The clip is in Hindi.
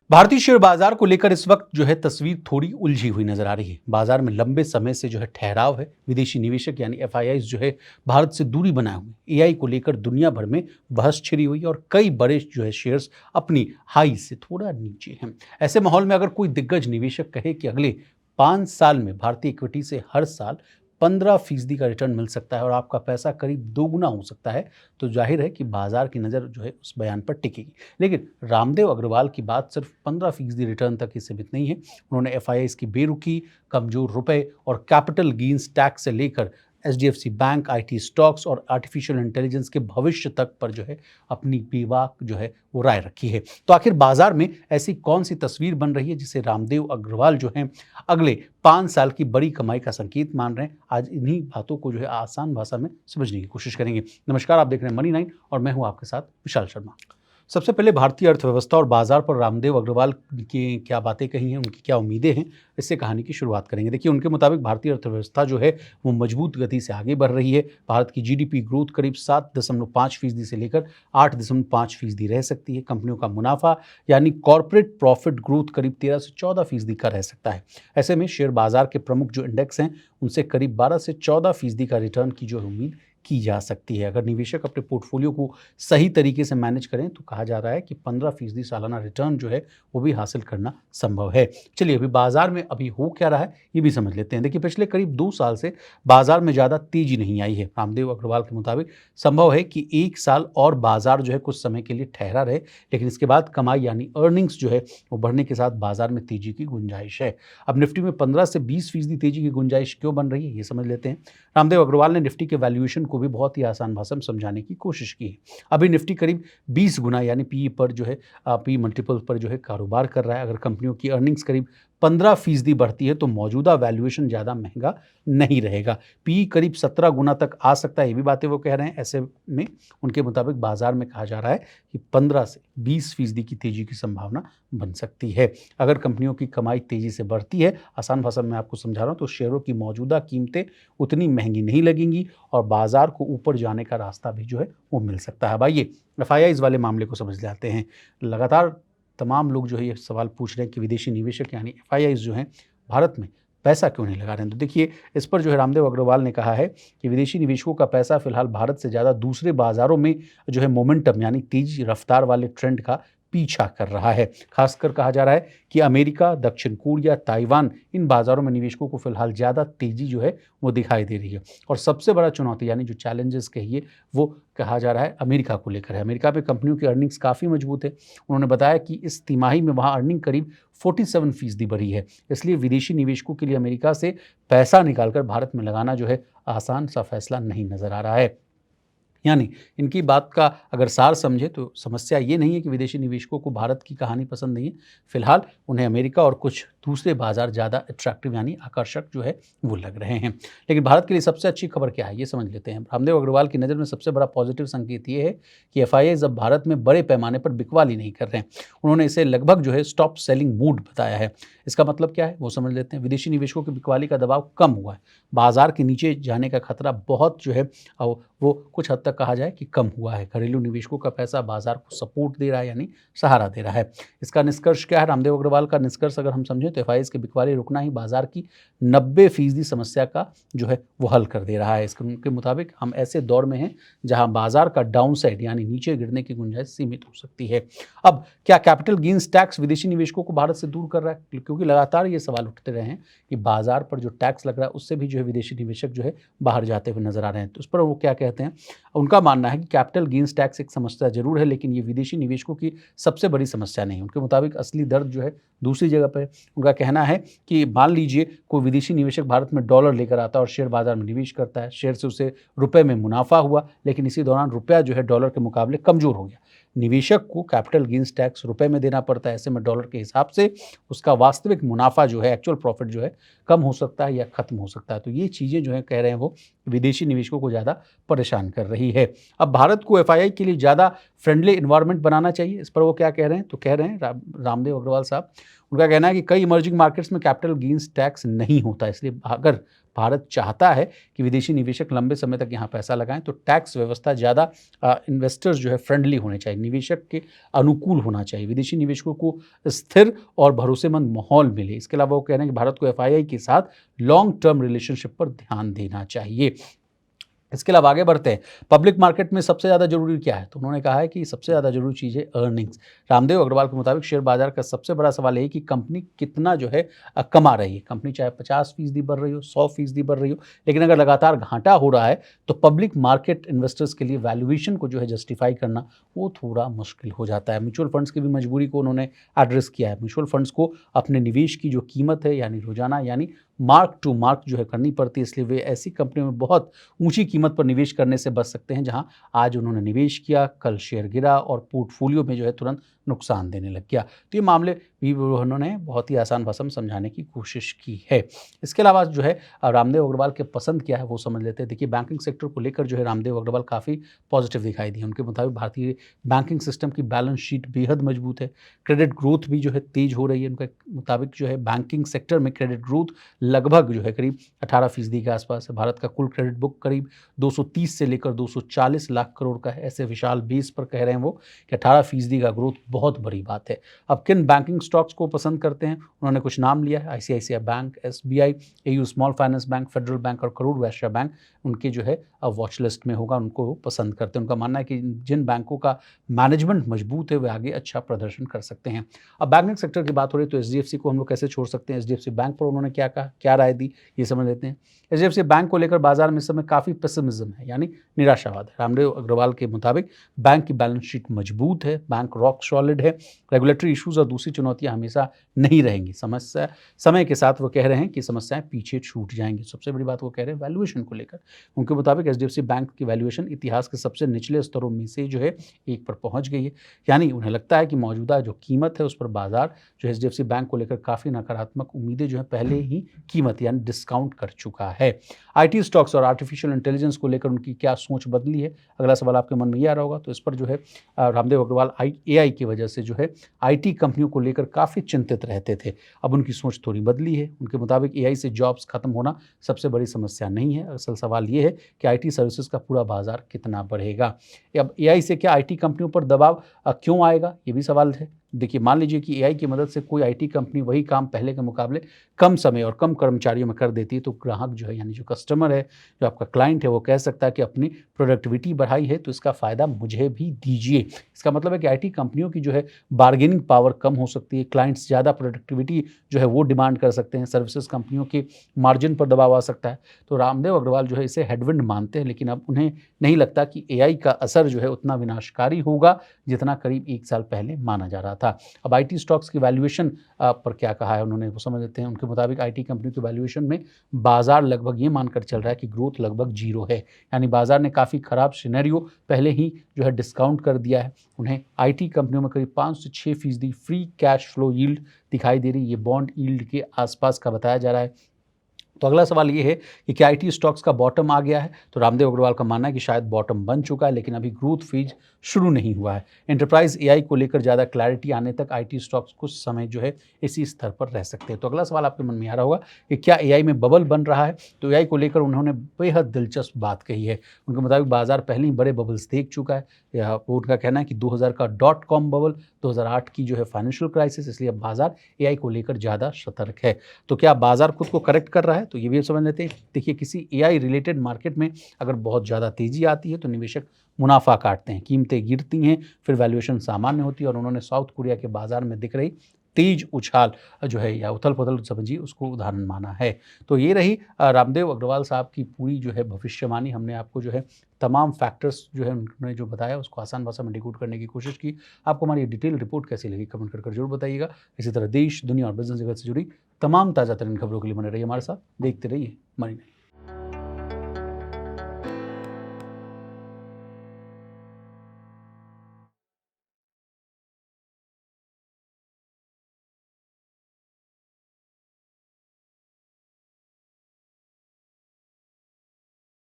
भारतीय शेयर बाजार को लेकर इस वक्त जो है तस्वीर थोड़ी उलझी हुई नजर आ रही है। बाजार में लंबे समय से जो है ठहराव है। विदेशी निवेशक यानी एफआईआई जो है भारत से दूरी बनाए हुए। एआई को लेकर दुनिया भर में बहस छिड़ी हुई है और कई बड़े जो है शेयर्स अपनी हाई से थोड़ा नीचे हैं। ऐसे माहौल में अगर कोई दिग्गज निवेशक कहे कि अगले 5 साल में भारतीय इक्विटी से हर साल 15% का रिटर्न मिल सकता है और आपका पैसा करीब दोगुना हो सकता है, तो जाहिर है कि बाजार की नज़र जो है उस बयान पर टिकेगी। लेकिन रामदेव अग्रवाल की बात सिर्फ 15% रिटर्न तक ही सीमित नहीं है। उन्होंने एफआईआई की बेरुखी, कमजोर रुपए और कैपिटल गेन्स टैक्स से लेकर एचडीएफसी बैंक, आईटी स्टॉक्स और आर्टिफिशियल इंटेलिजेंस के भविष्य तक पर जो है अपनी बेबाक जो है वो राय रखी है। तो आखिर बाजार में ऐसी कौन सी तस्वीर बन रही है जिसे रामदेव अग्रवाल जो है अगले 5 साल की बड़ी कमाई का संकेत मान रहे हैं? आज इन्हीं बातों को जो है आसान भाषा में समझने की कोशिश करेंगे। नमस्कार, आप देख रहे हैं मनी 9 और मैं हूं आपके साथ विशाल शर्मा। सबसे पहले भारतीय अर्थव्यवस्था और बाजार पर रामदेव अग्रवाल की क्या बातें कही हैं, उनकी क्या उम्मीदें हैं, इससे कहानी की शुरुआत करेंगे। देखिए, उनके मुताबिक भारतीय अर्थव्यवस्था जो है वो मजबूत गति से आगे बढ़ रही है। भारत की जीडीपी ग्रोथ करीब 7.5% से लेकर 8.5% रह सकती है। कंपनियों का मुनाफा यानी कॉर्पोरेट प्रॉफिट ग्रोथ करीब 13 से 14% का रह सकता है। ऐसे में शेयर बाजार के प्रमुख जो इंडेक्स हैं उनसे करीब 12 से 14% का रिटर्न की जो उम्मीद की जा सकती है। अगर निवेशक अपने पोर्टफोलियो को सही तरीके से मैनेज करें तो कहा जा रहा है कि 15% सालाना रिटर्न जो है वो भी हासिल करना संभव है। चलिए, अभी बाजार में अभी हो क्या रहा है ये भी समझ लेते हैं। देखिए, पिछले करीब 2 साल से बाजार में ज़्यादा तेजी नहीं आई है। रामदेव अग्रवाल के मुताबिक संभव है कि 1 साल और बाजार जो है कुछ समय के लिए ठहरा रहे, लेकिन इसके बाद कमाई यानी अर्निंग्स जो है वो बढ़ने के साथ बाजार में तेजी की गुंजाइश है। अब निफ्टी में 15 से 20% तेजी की गुंजाइश क्यों बन रही है ये समझ लेते हैं। रामदेव अग्रवाल ने निफ्टी के वैल्यूएशन को भी बहुत ही आसान भाषा में समझाने की कोशिश की है। अभी निफ्टी करीब 20 गुना यानी पी पर जो है पी मल्टीपल पर जो है कारोबार कर रहा है। अगर कंपनियों की अर्निंग्स करीब 15% बढ़ती है तो मौजूदा वैल्यूएशन ज़्यादा महंगा नहीं रहेगा। पी करीब 17 गुना तक आ सकता है, ये भी बातें वो कह रहे हैं। ऐसे में उनके मुताबिक बाजार में कहा जा रहा है कि 15 से 20% की तेजी की संभावना बन सकती है। अगर कंपनियों की कमाई तेजी से बढ़ती है, आसान भाषा में आपको समझा रहा हूँ, तो शेयरों की मौजूदा कीमतें उतनी महंगी नहीं लगेंगी और बाजार को ऊपर जाने का रास्ता भी जो है वो मिल सकता है। अब आइए एफआईआई वाले मामले को समझ लेते हैं। लगातार तमाम लोग जो है ये सवाल पूछ रहे हैं कि विदेशी निवेशक यानी एफआईआई जो हैं भारत में पैसा क्यों नहीं लगा रहे हैं। तो देखिए, इस पर जो है रामदेव अग्रवाल ने कहा है कि विदेशी निवेशकों का पैसा फिलहाल भारत से ज़्यादा दूसरे बाजारों में जो है मोमेंटम यानी तेज रफ्तार वाले ट्रेंड का पीछा कर रहा है। खासकर कहा जा रहा है कि अमेरिका, दक्षिण कोरिया, ताइवान, इन बाजारों में निवेशकों को फिलहाल ज़्यादा तेजी जो है वो दिखाई दे रही है। और सबसे बड़ा चुनौती यानी जो चैलेंजेस कहिए वो कहा जा रहा है अमेरिका को लेकर है। अमेरिका में कंपनियों की अर्निंग्स काफ़ी मजबूत है। उन्होंने बताया कि इस तिमाही में वहाँ अर्निंग करीब 47% बढ़ी है। इसलिए विदेशी निवेशकों के लिए अमेरिका से पैसा निकालकर भारत में लगाना जो है आसान सा फैसला नहीं नज़र आ रहा है। यानी इनकी बात का अगर सार समझे तो समस्या ये नहीं है कि विदेशी निवेशकों को भारत की कहानी पसंद नहीं है। फिलहाल उन्हें अमेरिका और कुछ दूसरे बाजार ज़्यादा अट्रैक्टिव यानी आकर्षक जो है वो लग रहे हैं। लेकिन भारत के लिए सबसे अच्छी खबर क्या है ये समझ लेते हैं। रामदेव अग्रवाल की नज़र में सबसे बड़ा पॉजिटिव संकेत ये है कि एफआईआई अब भारत में बड़े पैमाने पर बिकवाली नहीं कर रहे हैं। उन्होंने इसे लगभग जो है स्टॉप सेलिंग मूड बताया है। इसका मतलब क्या है वो समझ लेते हैं। विदेशी निवेशकों की बिकवाली का दबाव कम हुआ है। बाजार के नीचे जाने का खतरा बहुत जो है वो कुछ हद तक कहा जाए कि कम हुआ है। घरेलू निवेशकों का पैसा बाजार को सपोर्ट दे रहा है यानी सहारा दे रहा है। इसका निष्कर्ष क्या है? रामदेव अग्रवाल का निष्कर्ष अगर हम समझें तो एफआईआई के बिकवाली रुकना ही बाजार की 90% समस्या का जो है वो हल कर दे रहा है। उनके मुताबिक हम ऐसे दौर में हैं जहां बाजार का डाउनसाइड यानी नीचे गिरने की गुंजाइश सीमित हो सकती है। अब क्या कैपिटल गेन्स टैक्स विदेशी निवेशकों को भारत से दूर कर रहा है? क्योंकि लगातार ये सवाल उठते रहे हैं कि बाजार पर जो टैक्स लग रहा है उससे भी जो है विदेशी निवेशक जो है बाहर जाते हुए नजर आ रहे हैं। तो उस पर वो क्या कहते हैं? उनका मानना है कि कैपिटल गेन्स टैक्स एक समस्या जरूर है, लेकिन ये विदेशी निवेशकों की सबसे बड़ी समस्या नहीं है। उनके मुताबिक असली दर्द जो है दूसरी जगह पर है। उनका कहना है कि मान लीजिए कोई विदेशी निवेशक भारत में डॉलर लेकर आता है और शेयर बाजार में निवेश करता है। शेयर से उसे रुपए में मुनाफा हुआ, लेकिन इसी दौरान रुपया जो है डॉलर के मुकाबले कमजोर हो गया। निवेशक को कैपिटल गेन्स टैक्स रुपए में देना पड़ता है। ऐसे में डॉलर के हिसाब से उसका वास्तविक मुनाफा जो है, एक्चुअल प्रॉफिट जो है, कम हो सकता है या खत्म हो सकता है। तो ये चीज़ें जो है कह रहे हैं वो विदेशी निवेशकों को ज़्यादा परेशान कर रही है। अब भारत को एफआईआई के लिए ज़्यादा फ्रेंडली इन्वायरमेंट बनाना चाहिए। इस पर वो क्या कह रहे हैं? तो कह रहे हैं रामदेव अग्रवाल साहब, उनका कहना है कि कई इमर्जिंग मार्केट्स में कैपिटल गेन्स टैक्स नहीं होता। इसलिए अगर भारत चाहता है कि विदेशी निवेशक लंबे समय तक यहाँ पैसा लगाएं तो टैक्स व्यवस्था ज़्यादा इन्वेस्टर्स जो है फ्रेंडली होने चाहिए, निवेशक के अनुकूल होना चाहिए, विदेशी निवेशकों को स्थिर और भरोसेमंद माहौल मिले। इसके अलावा वो कह रहे हैं कि भारत को एफआईआई के साथ लॉन्ग टर्म रिलेशनशिप पर ध्यान देना चाहिए। इसके अलावा आगे बढ़ते हैं, पब्लिक मार्केट में सबसे ज़्यादा ज़रूरी क्या है? तो उन्होंने कहा है कि सबसे ज़्यादा ज़रूरी चीज़ है अर्निंग्स। रामदेव अग्रवाल के मुताबिक शेयर बाजार का सबसे बड़ा सवाल यही कि कंपनी कितना जो है कमा रही है। कंपनी चाहे 50% बढ़ रही हो, 100% बढ़ रही हो, लेकिन अगर लगातार घाटा हो रहा है तो पब्लिक मार्केट इन्वेस्टर्स के लिए वैल्यूएशन को जो है जस्टिफाई करना वो थोड़ा मुश्किल हो जाता है। म्यूचुअल फंड्स की भी मजबूरी को उन्होंने एड्रेस किया है। म्यूचुअल फंड्स को अपने निवेश की जो कीमत है यानी रोजाना यानी मार्क टू मार्क जो है करनी पड़ती है, इसलिए वे ऐसी कंपनियों में बहुत ऊंची कीमत पर निवेश करने से बच सकते हैं जहां आज उन्होंने निवेश किया, कल शेयर गिरा और पोर्टफोलियो में जो है तुरंत नुकसान देने लग गया। तो ये मामले भी उन्होंने बहुत ही आसान भाषा में समझाने की कोशिश की है। इसके अलावा जो है रामदेव अग्रवाल के पसंद क्या है वो समझ लेते हैं। देखिए, बैंकिंग सेक्टर को लेकर जो है रामदेव अग्रवाल काफ़ी पॉजिटिव दिखाई दिए। उनके मुताबिक भारतीय बैंकिंग सिस्टम की बैलेंस शीट बेहद मजबूत है, क्रेडिट ग्रोथ भी जो है तेज हो रही है। उनके मुताबिक जो है बैंकिंग सेक्टर में क्रेडिट ग्रोथ लगभग जो है करीब 18% के आसपास है। भारत का कुल क्रेडिट बुक करीब 230 से लेकर 240 लाख करोड़ का है। ऐसे विशाल बेस पर कह रहे हैं वो कि 18% का ग्रोथ बहुत बड़ी बात है। अब किन बैंकिंग स्टॉक्स को पसंद करते हैं, उन्होंने कुछ नाम लिया है। ICICI bank, SBI, AU small finance bank, federal bank और करूर वैश्य बैंक उनके जो है वॉच लिस्ट में होगा, उनको पसंद करते हैं। उनका मानना है कि जिन बैंकों का मैनेजमेंट मजबूत है वे आगे अच्छा प्रदर्शन कर सकते हैं। अब बैंकिंग सेक्टर की बात हो रही है तो एचडीएफसी को हम लोग कैसे छोड़ सकते हैं। एचडीएफसी बैंक पर उन्होंने क्या कहा, क्या राय दी, ये समझ लेते हैं। एचडीएफसी बैंक को लेकर बाजार में इस समय काफ़ी पेसिमिज्म है यानी निराशावाद है। रामदेव अग्रवाल के मुताबिक बैंक की बैलेंस शीट मजबूत है, बैंक रॉक सॉलिड है, रेगुलेटरी इश्यूज और दूसरी चुनौतियां हमेशा नहीं रहेंगी। समस्या समय के साथ वो कह रहे हैं कि समस्याएं पीछे छूट जाएंगी। सबसे बड़ी बात वो कह रहे हैं वैल्यूएशन को लेकर। उनके मुताबिक एचडीएफसी बैंक की वैल्यूएशन इतिहास के सबसे निचले स्तरों में से जो है एक पर पहुंच गई है। यानी उन्हें लगता है कि मौजूदा जो कीमत है उस पर बाजार जो एचडीएफसी बैंक को लेकर काफ़ी नकारात्मक उम्मीदें जो है पहले ही कीमत यानी डिस्काउंट कर चुका है। आईटी स्टॉक्स और आर्टिफिशियल इंटेलिजेंस को लेकर उनकी क्या सोच बदली है, अगला सवाल आपके मन में ये आ रहा होगा। तो इस पर जो है रामदेव अग्रवाल एआई की वजह से जो है आईटी कंपनियों को लेकर काफ़ी चिंतित रहते थे। अब उनकी सोच थोड़ी बदली है। उनके मुताबिक एआई से जॉब्स खत्म होना सबसे बड़ी समस्या नहीं है, असल सवाल ये है कि आईटी सर्विसेज का पूरा बाजार कितना बढ़ेगा। अब एआई से क्या आईटी कंपनियों पर दबाव क्यों आएगा, ये भी सवाल है। देखिए, मान लीजिए कि एआई की मदद से कोई आईटी कंपनी वही काम पहले के मुकाबले कम समय और कम कर्मचारियों में कर देती है, तो ग्राहक जो है यानी जो कस्टमर है, जो आपका क्लाइंट है, वो कह सकता है कि अपनी प्रोडक्टिविटी बढ़ाई है तो इसका फ़ायदा मुझे भी दीजिए। इसका मतलब है कि आईटी कंपनियों की जो है बार्गेनिंग पावर कम हो सकती है, क्लाइंट्स ज़्यादा प्रोडक्टिविटी जो है वो डिमांड कर सकते हैं, सर्विसेज कंपनियों के मार्जिन पर दबाव आ सकता है। तो रामदेव अग्रवाल जो है इसे हेडविंड मानते हैं, लेकिन अब उन्हें नहीं लगता कि एआई का असर जो है उतना विनाशकारी होगा जितना करीब 1 साल पहले माना जा रहा था। अब आईटी स्टॉक्स की वैल्यूएशन पर क्या कहा है उन्होंने, वो समझ लेते हैं। उनके मुताबिक आईटी कंपनी की वैल्यूएशन में बाजार लगभग ये मानकर चल रहा है कि ग्रोथ लगभग जीरो है, यानी बाजार ने काफ़ी खराब सिनेरियो पहले ही जो है डिस्काउंट कर दिया है। उन्हें आईटी कंपनियों में करीब 5 से 6% फ्री कैश फ्लो यील्ड दिखाई दे रही है, ये बॉन्ड यील्ड के आसपास का बताया जा रहा है। तो अगला सवाल ये है कि क्या आईटी स्टॉक्स का बॉटम आ गया है। तो रामदेव अग्रवाल का मानना है कि शायद बॉटम बन चुका है, लेकिन अभी ग्रोथ फेज शुरू नहीं हुआ है। एंटरप्राइज एआई को लेकर ज़्यादा क्लैरिटी आने तक आईटी स्टॉक्स कुछ समय जो है इसी स्तर पर रह सकते हैं। तो अगला सवाल आपके मन में आ रहा होगा कि क्या एआई में बबल बन रहा है। तो एआई को लेकर उन्होंने बेहद दिलचस्प बात कही है। उनके मुताबिक बाजार पहले ही बड़े बबल्स देख चुका है। या उनका कहना है कि 2000 का .com बबल, 2008 की जो है फाइनेंशियल क्राइसिस, इसलिए अब बाजार एआई को लेकर ज़्यादा सतर्क है। तो क्या बाजार खुद को करेक्ट कर रहा है, तो ये भी समझ लेते हैं। देखिए, किसी एआई रिलेटेड मार्केट में अगर बहुत ज़्यादा तेज़ी आती है तो निवेशक मुनाफा काटते हैं, कीमतें गिरती हैं, फिर वैल्यूएशन सामान्य होती है। और उन्होंने साउथ कोरिया के बाजार में दिख रही तेज उछाल जो है या उथल पुथल समझिए उसको उदाहरण माना है। तो ये रही रामदेव अग्रवाल साहब की पूरी जो है भविष्यवाणी। हमने आपको जो है तमाम फैक्टर्स जो है उन्होंने जो बताया उसको आसान भाषा में डिकोड करने की कोशिश की। आपको हमारी डिटेल रिपोर्ट कैसी लगी कमेंट कर जरूर बताइएगा। इसी तरह देश, दुनिया और बिजनेस जगत से जुड़ी तमाम ताज़ा तरीन खबरों के लिए बने रहिए हमारे साथ, देखते रहिए मनी नहीं।